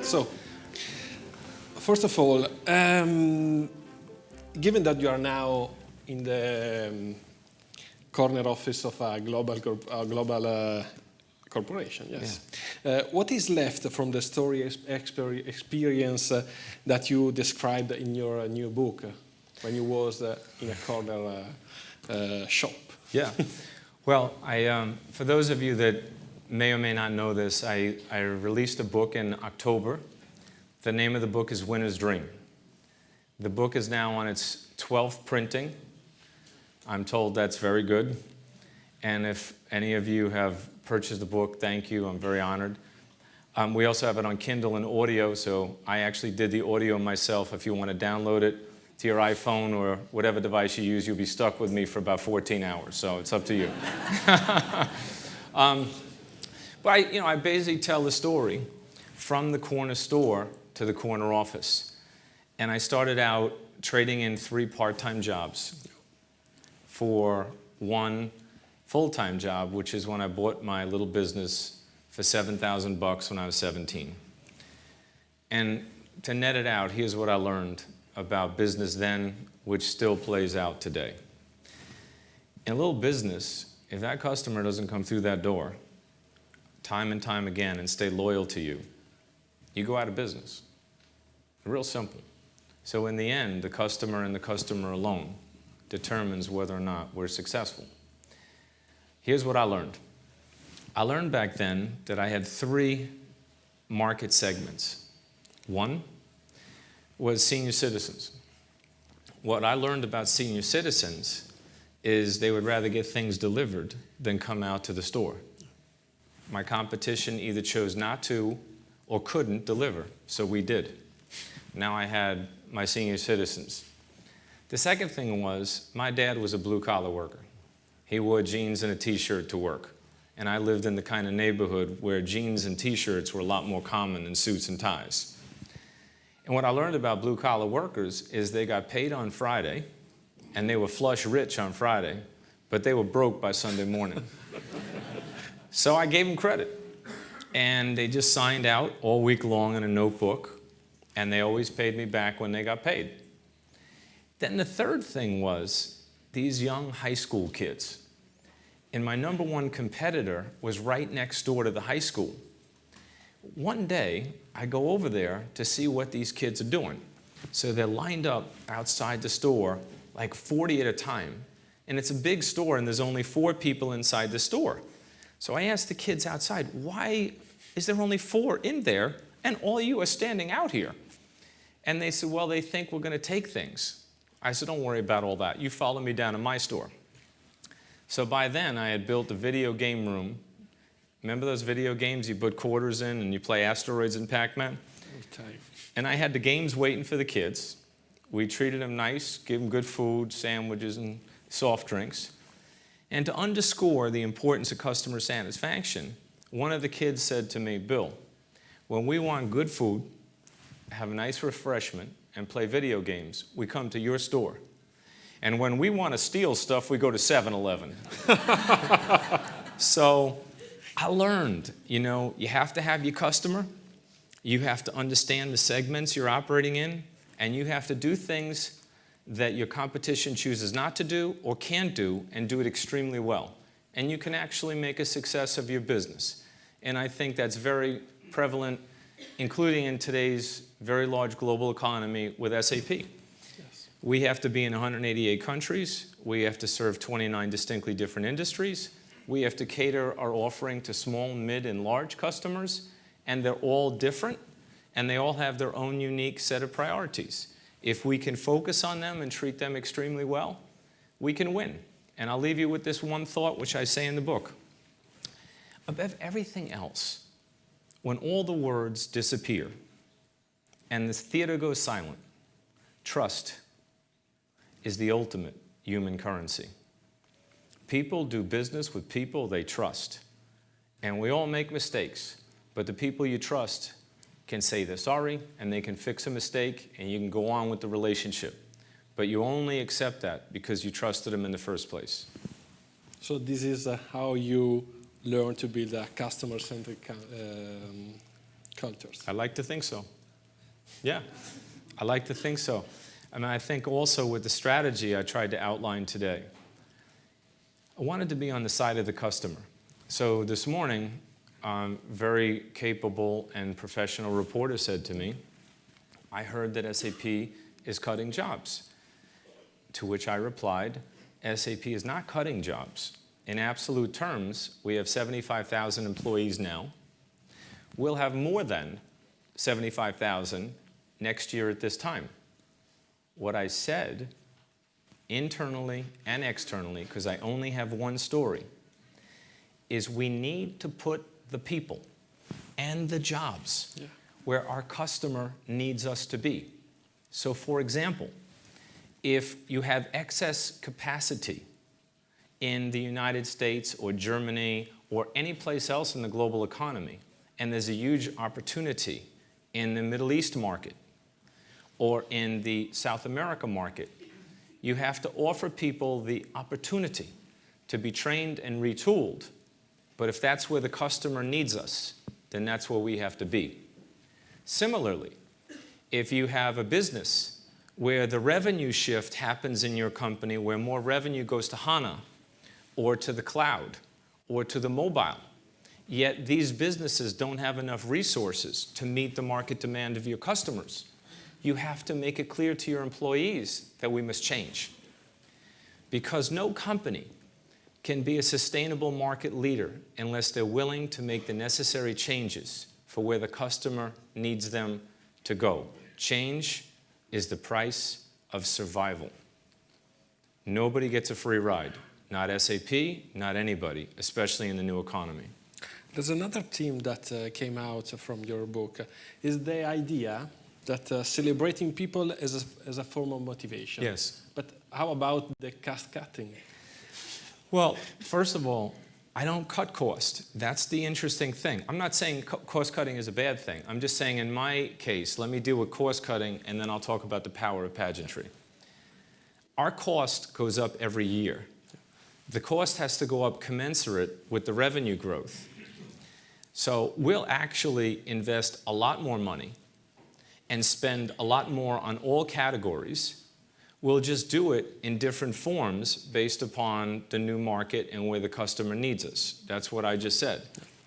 So, first of all, given that you are now in the corner office of a global corporation, yes. Yeah. What is left from the story experience that you described in your new book when you was in a corner shop? Yeah. Well, for those of you that may or may not know this, I released a book in October. The name of the book is Winner's Dream. The book is now on its 12th printing. I'm told that's very good. And if any of you have purchased the book, thank you. I'm very honored. We also have it on Kindle and audio, so I actually did the audio myself. If you want to download it to your iPhone or whatever device you use, you'll be stuck with me for about 14 hours, so it's up to you. But I basically tell the story from the corner store to the corner office. And I started out trading in 3 part-time jobs for 1 full-time job, which is when I bought my little business for $7,000 when I was 17. And to net it out, here's what I learned about business then, which still plays out today. In a little business, if that customer doesn't come through that door time and time again and stay loyal to you, you go out of business. Real simple. So in the end, the customer and the customer alone determines whether or not we're successful. Here's what I learned. I learned back then that I had 3 market segments. 1 was senior citizens. What I learned about senior citizens is they would rather get things delivered than come out to the store. My competition either chose not to or couldn't deliver, so we did. Now I had my senior citizens. The second thing was, my dad was a blue-collar worker. He wore jeans and a T-shirt to work. And I lived in the kind of neighborhood where jeans and T-shirts were a lot more common than suits and ties. And what I learned about blue-collar workers is they got paid on Friday, and they were flush rich on Friday, but they were broke by Sunday morning. So I gave them credit. And they just signed out all week long in a notebook, and they always paid me back when they got paid. Then the third thing was these young high school kids. And my number 1 competitor was right next door to the high school. One day, I go over there to see what these kids are doing. So they're lined up outside the store, like 40 at a time. And it's a big store, and there's only 4 people inside the store. So I asked the kids outside, why is there only 4 in there, and all you are standing out here? And they said, well, they think we're going to take things. I said, don't worry about all that. You follow me down to my store. So by then, I had built a video game room. Remember those video games you put quarters in and you play Asteroids and Pac-Man? And I had the games waiting for the kids. We treated them nice, gave them good food, sandwiches, and soft drinks. And to underscore the importance of customer satisfaction, one of the kids said to me, Bill, when we want good food, have a nice refreshment, and play video games, we come to your store. And when we want to steal stuff, we go to 7-Eleven. So I learned, you have to have your customer, you have to understand the segments you're operating in, and you have to do things that your competition chooses not to do or can't do, and do it extremely well. And you can actually make a success of your business. And I think that's very prevalent, including in today's very large global economy with SAP. Yes. We have to be in 188 countries. We have to serve 29 distinctly different industries. We have to cater our offering to small, mid, and large customers, and they're all different, and they all have their own unique set of priorities. If we can focus on them and treat them extremely well, we can win. And I'll leave you with this one thought, which I say in the book. Above everything else, when all the words disappear and the theater goes silent, trust is the ultimate human currency. People do business with people they trust. And we all make mistakes, but the people you trust can say they're sorry, and they can fix a mistake, and you can go on with the relationship. But you only accept that because you trusted them in the first place. So this is how you learn to build a customer-centric cultures. I like to think so. Yeah, I like to think so. I mean, I think also with the strategy I tried to outline today, I wanted to be on the side of the customer. So this morning, very capable and professional reporter said to me, I heard that SAP is cutting jobs. To which I replied, SAP is not cutting jobs. In absolute terms, we have 75,000 employees now. We'll have more than 75,000 next year at this time. What I said, internally and externally, because I only have one story, is we need to put the people and the jobs where our customer needs us to be. So for example, if you have excess capacity in the United States or Germany or any place else in the global economy, and there's a huge opportunity in the Middle East market or in the South America market, you have to offer people the opportunity to be trained and retooled. But if that's where the customer needs us, then that's where we have to be. Similarly, if you have a business where the revenue shift happens in your company, where more revenue goes to HANA or to the cloud or to the mobile, yet these businesses don't have enough resources to meet the market demand of your customers, you have to make it clear to your employees that we must change. Because no company can be a sustainable market leader unless they're willing to make the necessary changes for where the customer needs them to go. Change is the price of survival. Nobody gets a free ride. Not SAP, not anybody, especially in the new economy. There's another theme that came out from your book, is the idea that celebrating people is a form of motivation. Yes. But how about the cost cutting? Well, first of all, I don't cut cost. That's the interesting thing. I'm not saying cost cutting is a bad thing. I'm just saying in my case, let me deal with cost cutting and then I'll talk about the power of pageantry. Our cost goes up every year. The cost has to go up commensurate with the revenue growth. So we'll actually invest a lot more money and spend a lot more on all categories. We'll just do it in different forms based upon the new market and where the customer needs us. That's what I just said.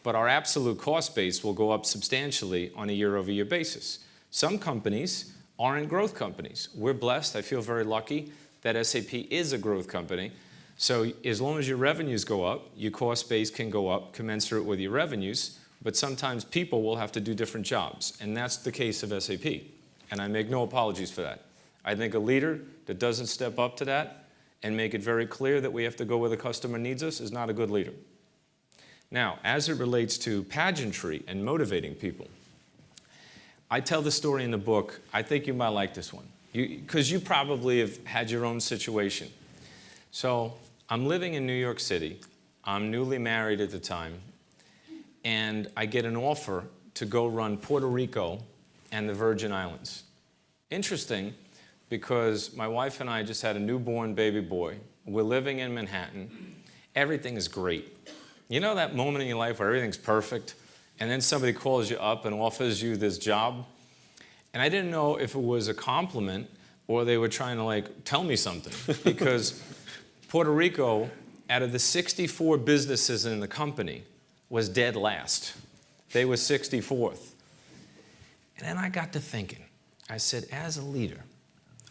But our absolute cost base will go up substantially on a year-over-year basis. Some companies aren't growth companies. We're blessed. I feel very lucky that SAP is a growth company. So as long as your revenues go up, your cost base can go up commensurate with your revenues, but sometimes people will have to do different jobs. And that's the case of SAP. And I make no apologies for that. I think a leader that doesn't step up to that and make it very clear that we have to go where the customer needs us is not a good leader. Now, as it relates to pageantry and motivating people, I tell the story in the book. I think you might like this one, because you probably have had your own situation. So I'm living in New York City. I'm newly married at the time. And I get an offer to go run Puerto Rico and the Virgin Islands. Interesting, because my wife and I just had a newborn baby boy. We're living in Manhattan. Everything is great. You know that moment in your life where everything's perfect, and then somebody calls you up and offers you this job? And I didn't know if it was a compliment or they were trying to tell me something, because Puerto Rico, out of the 64 businesses in the company, was dead last. They were 64th. And then I got to thinking. I said, as a leader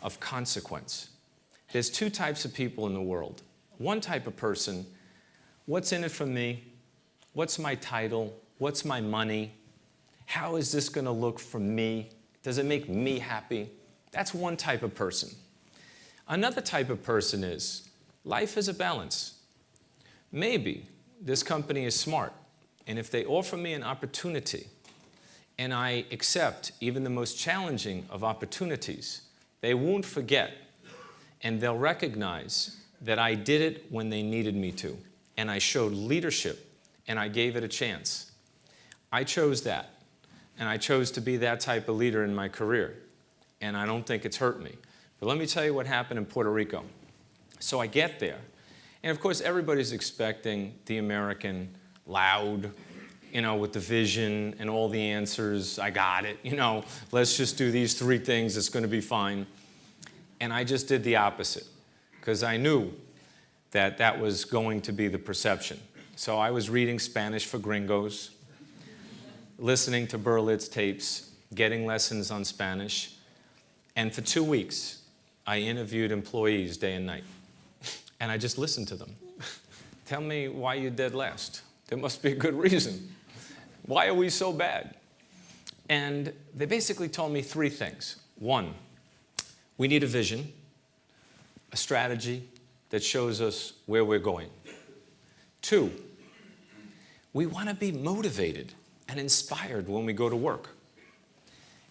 of consequence, there's two types of people in the world. One type of person, what's in it for me? What's my title? What's my money? How is this going to look for me? Does it make me happy? That's one type of person. Another type of person is, life is a balance. Maybe this company is smart, and if they offer me an opportunity and I accept even the most challenging of opportunities, they won't forget, and they'll recognize that I did it when they needed me to, and I showed leadership, and I gave it a chance. I chose that, and I chose to be that type of leader in my career, and I don't think it's hurt me. But let me tell you what happened in Puerto Rico. So I get there, and of course everybody's expecting the American loud, with the vision and all the answers. I got it, let's just do these 3 things, it's going to be fine. And I just did the opposite because I knew that that was going to be the perception. So I was reading Spanish for Gringos, listening to Berlitz tapes, getting lessons on Spanish. And for 2 weeks, I interviewed employees day and night. And I just listened to them. Tell me why you're dead last. There must be a good reason. Why are we so bad? And they basically told me 3 things. 1, we need a vision, a strategy that shows us where we're going. 2, we want to be motivated and inspired when we go to work.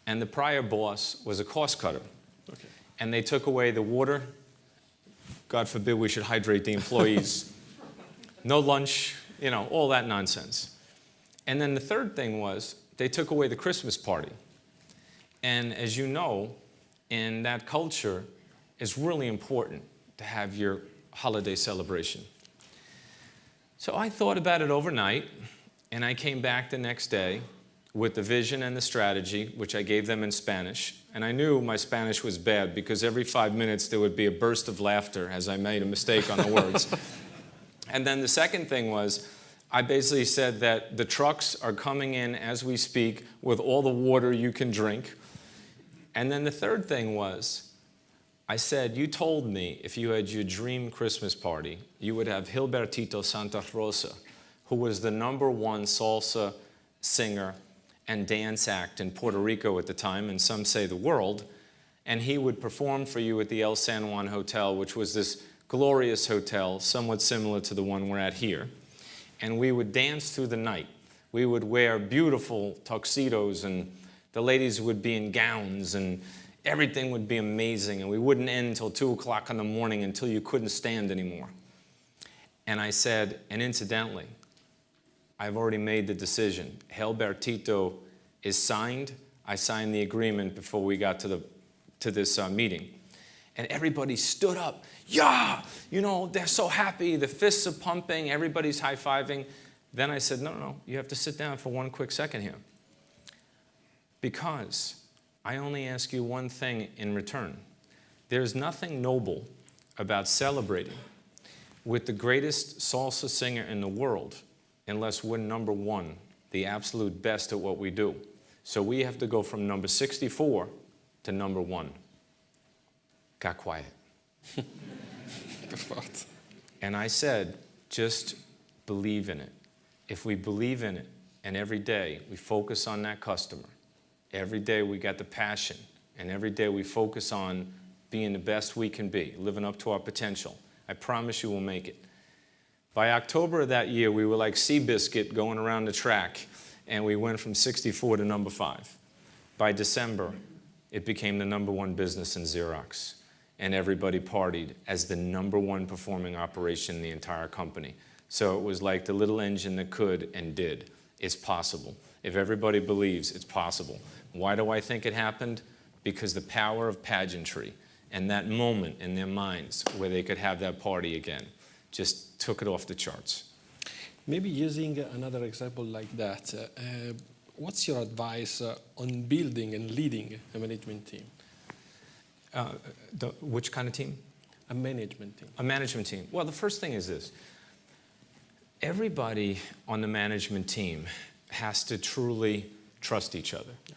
And the prior boss was a cost cutter. Okay. And they took away the water. God forbid we should hydrate the employees. No lunch, all that nonsense. And then the 3rd thing was they took away the Christmas party. And as you know, in that culture, it's really important to have your holiday celebration. So I thought about it overnight, and I came back the next day with the vision and the strategy, which I gave them in Spanish. And I knew my Spanish was bad because every 5 minutes there would be a burst of laughter as I made a mistake on the words. And then the second thing was, I basically said that the trucks are coming in as we speak with all the water you can drink. And then the third thing was, I said, you told me if you had your dream Christmas party, you would have Gilbertito Santa Rosa, who was the #1 salsa singer and dance act in Puerto Rico at the time, and some say the world, and he would perform for you at the El San Juan Hotel, which was this glorious hotel, somewhat similar to the one we're at here. And we would dance through the night. We would wear beautiful tuxedos, and the ladies would be in gowns, and everything would be amazing, and we wouldn't end until 2 o'clock in the morning until you couldn't stand anymore. And I said, and incidentally, I've already made the decision. Gilbertito is signed. I signed the agreement before we got to this meeting. And everybody stood up. Yeah, they're so happy. The fists are pumping. Everybody's high-fiving. Then I said, no, you have to sit down for one quick second here. Because I only ask you one thing in return. There's nothing noble about celebrating with the greatest salsa singer in the world unless we're #1, the absolute best at what we do. So we have to go from number 64 to #1. Got quiet. And I said, just believe in it. If we believe in it, and every day we focus on that customer, every day we got the passion, and every day we focus on being the best we can be, living up to our potential, I promise you we'll make it. By October of that year, we were like Seabiscuit going around the track, and we went from 64 to #5. By December, it became the #1 business in Xerox, and everybody partied as the #1 performing operation in the entire company. So it was like the little engine that could and did. It's possible. If everybody believes, it's possible. Why do I think it happened? Because the power of pageantry and that moment in their minds where they could have that party again just took it off the charts. Maybe using another example like that, what's your advice on building and leading a management team? Which kind of team? A management team. A management team. Well, the first thing is this. Everybody on the management team has to truly trust each other. Yeah.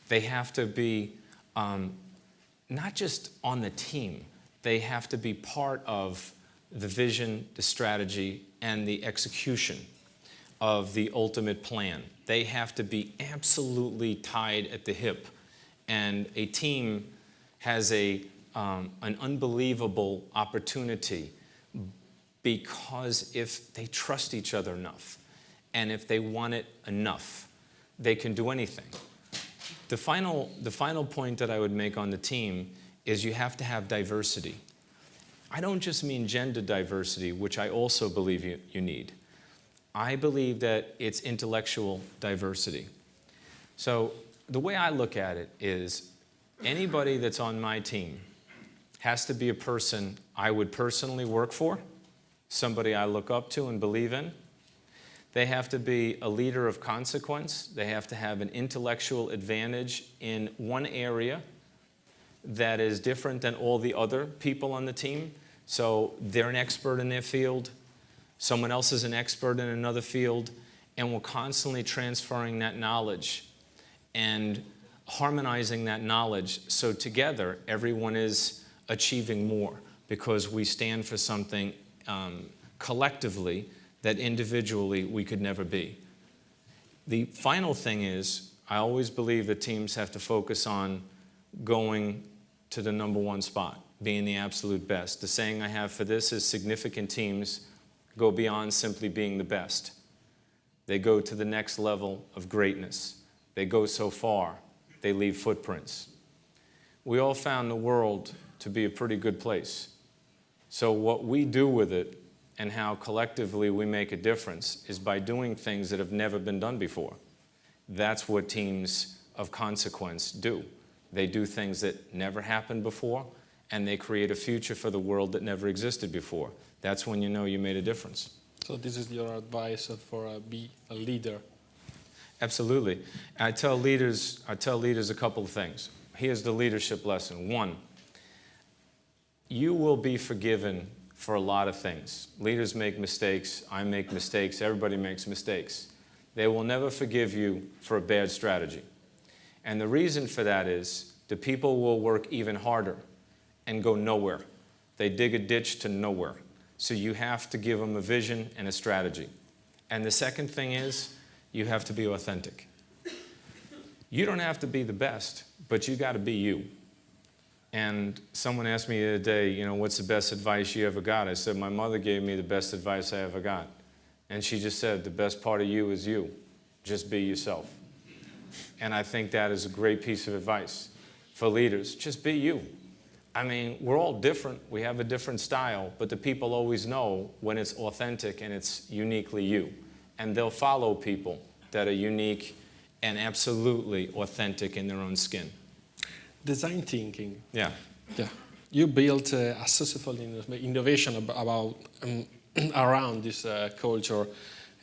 They have to be not just on the team, they have to be part of the vision, the strategy, and the execution of the ultimate plan. They have to be absolutely tied at the hip. And a team has an unbelievable opportunity because if they trust each other enough, and if they want it enough, they can do anything. The final point that I would make on the team is you have to have diversity. I don't just mean gender diversity, which I also believe you need. I believe that it's intellectual diversity. So the way I look at it is anybody that's on my team has to be a person I would personally work for, somebody I look up to and believe in. They have to be a leader of consequence. They have to have an intellectual advantage in one area that is different than all the other people on the team. So they're an expert in their field, someone else is an expert in another field, and we're constantly transferring that knowledge and harmonizing that knowledge so together everyone is achieving more because we stand for something collectively that individually we could never be. The final thing is, I always believe that teams have to focus on going to the number one spot, being the absolute best. The saying I have for this is significant teams go beyond simply being the best. They go to the next level of greatness. They go so far, they leave footprints. We all found the world to be a pretty good place. So what we do with it and how collectively we make a difference is by doing things that have never been done before. That's what teams of consequence do. They do things that never happened before, and they create a future for the world that never existed before. That's when you know you made a difference. So this is your advice for be a leader. Absolutely. I tell leaders a couple of things. Here's the leadership lesson. One, you will be forgiven for a lot of things. Leaders make mistakes. I make mistakes. Everybody makes mistakes. They will never forgive you for a bad strategy. And the reason for that is the people will work even harder and go nowhere. They dig a ditch to nowhere. So you have to give them a vision and a strategy. And the second thing is you have to be authentic. You don't have to be the best, but you got to be you. And someone asked me the other day, what's the best advice you ever got? I said, my mother gave me the best advice I ever got. And she just said, the best part of you is you. Just be yourself. And I think that is a great piece of advice for leaders. Just be you. I mean, we're all different. We have a different style, but the people always know when it's authentic and it's uniquely you. And they'll follow people that are unique and absolutely authentic in their own skin. Design thinking. Yeah. You built a successful innovation about around this culture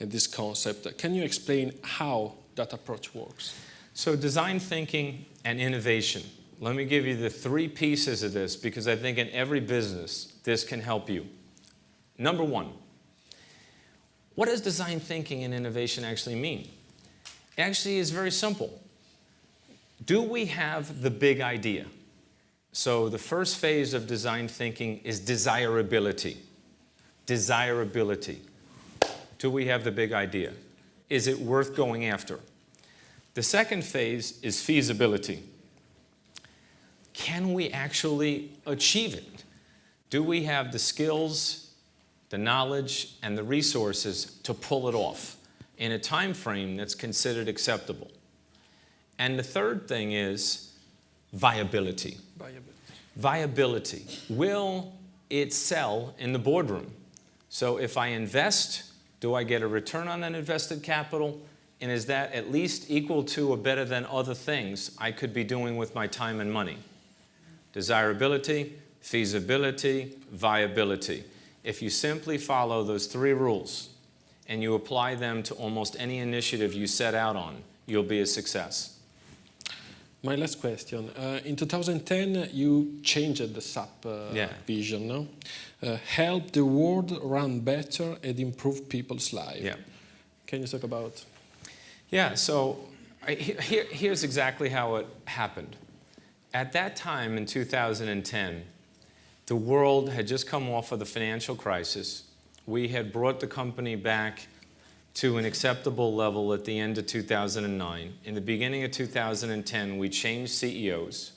and this concept. Can you explain how that approach works? So design thinking and innovation. Let me give you the three pieces of this because I think in every business this can help you. Number one, what does design thinking and innovation actually mean? It actually is very simple. Do we have the big idea? So the first phase of design thinking is desirability. Desirability. Do we have the big idea? Is it worth going after? The second phase is feasibility. Can we actually achieve it? Do we have the skills, the knowledge, and the resources to pull it off in a time frame that's considered acceptable? And the third thing is viability. Viability. Will it sell in the boardroom? So if I invest, do I get a return on that invested capital? And is that at least equal to or better than other things I could be doing with my time and money? Desirability, feasibility, viability. If you simply follow those three rules and you apply them to almost any initiative you set out on, you'll be a success. My last question. In 2010, you changed the SAP vision, no? Help the world run better and improve people's lives. Yeah. Can you talk about? Yeah, so here's exactly how it happened. At that time in 2010, the world had just come off of the financial crisis. We had brought the company back to an acceptable level at the end of 2009. In the beginning of 2010, we changed CEOs.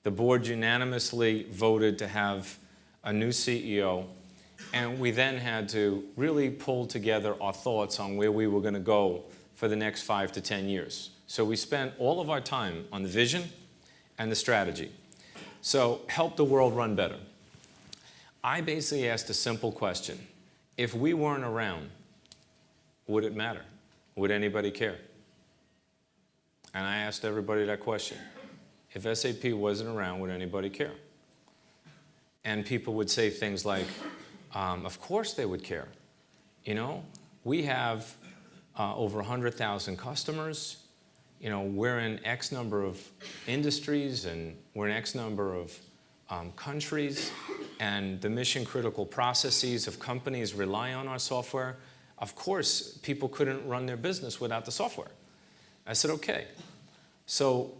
The board unanimously voted to have a new CEO, and we then had to really pull together our thoughts on where we were going to go for the next 5 to 10 years. So we spent all of our time on the vision and the strategy. So help the world run better. I basically asked a simple question. If we weren't around, would it matter? Would anybody care? And I asked everybody that question. If SAP wasn't around, would anybody care? And people would say things like, of course they would care. We have over 100,000 customers. You know, we're in X number of industries, and we're in X number of countries, and the mission-critical processes of companies rely on our software. Of course, people couldn't run their business without the software. I said, okay. So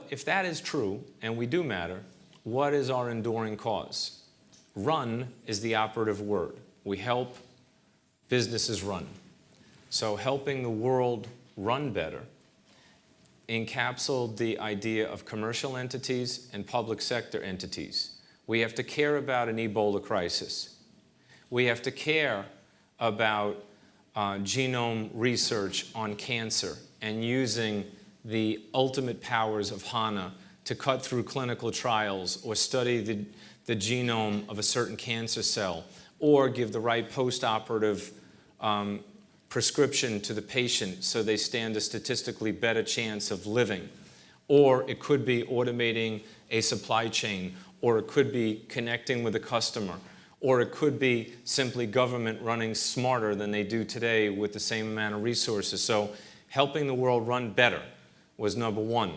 if that is true, and we do matter, what is our enduring cause? Run is the operative word. We help businesses run. So helping the world run better encapsulated the idea of commercial entities and public sector entities. We have to care about an Ebola crisis. We have to care about genome research on cancer and using the ultimate powers of HANA to cut through clinical trials or study the genome of a certain cancer cell, or give the right post-operative prescription to the patient so they stand a statistically better chance of living. Or it could be automating a supply chain, or it could be connecting with a customer, or it could be simply government running smarter than they do today with the same amount of resources. So helping the world run better was number one.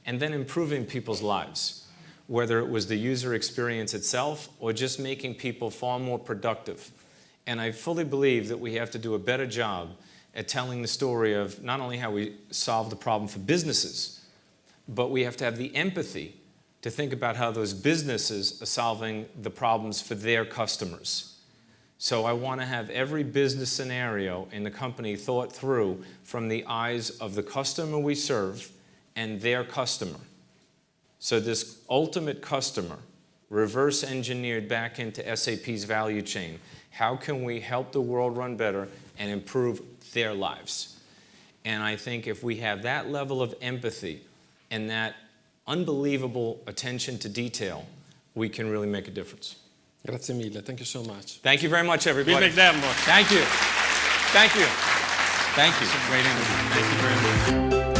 And then improving people's lives, whether it was the user experience itself or just making people far more productive. And I fully believe that we have to do a better job at telling the story of not only how we solve the problem for businesses, but we have to have the empathy to think about how those businesses are solving the problems for their customers. So I want to have every business scenario in the company thought through from the eyes of the customer we serve and their customer. So this ultimate customer, reverse engineered back into SAP's value chain. How can we help the world run better and improve their lives? And I think if we have that level of empathy and that unbelievable attention to detail, we can really make a difference. Grazie mille. Thank you so much. Thank you very much, everybody. Bill McDermott. Thank you. Thank you. Thank you. Great interview. Thank you very much.